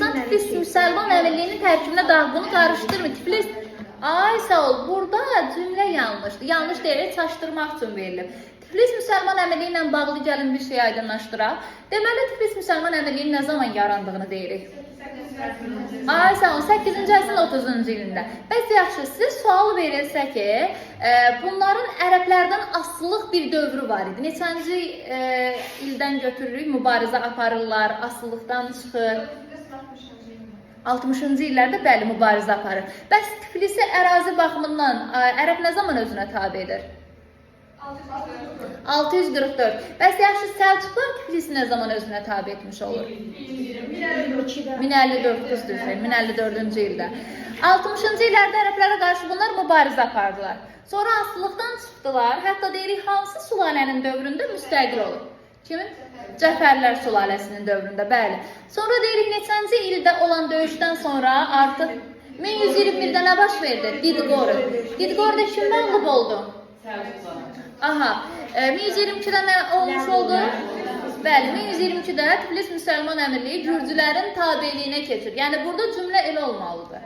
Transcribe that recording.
insan Tiflis Müsəlman Əmirliyinin tərkibinə daxil, bunu qarışdırmır. Tiflis, ay sağ ol, burada cümlə yanlışdır. Yanlış deyərək çaşdırmaq üçün verilib. Tiflis Müsəlman Əmirliyi ilə bağlı gəlin bir şey aydınlaşdıraq. Deməli, Tiflis Müsəlman Əmirliyinin nə zaman yarandığını deyirik. Ay sağ ol, 8-ci əsrin 30-cu ilində. Bəs yaxşı, sizə sual verilsə ki, bunların ərəblərdən asılılıq bir dövrü var idi. Neçənci ildən götürürük, mübarizə aparırlar, asılılıqdan çıxır. 60-cı illərdə bəli, mübarizə aparır. Bəs Tiflisi ərazi baxımından ərəb nə zaman özünə tabe edir? 644. Bəs yaxşı, Səlcuqlar Tiflisi nə zaman özünə tabe etmiş olur? 1054-cü ildə. 60-cı illərdə ərəblərə qarşı bunlar mübarizə apardılar. Sonra asılılıqdan çıxdılar. Hətta deyirik, hansı sülalənin dövründə müstəqil olur? Kimin? Cəfərlər sülaləsinin dövründə, bəli. Sonra deyirik, neçənci ildə olan döyüşdən sonra artıq 1121-də nə baş verdi? Didqori. Didqoridə kim məğlub oldu? Aha, 1122-də nə olmuş oldu? Bəli, 1122-də Tiflis Müsəlman Əmirliyi Gürcülərin tabeliyinə keçir. Yəni, burada cümlə elə olmalıdır.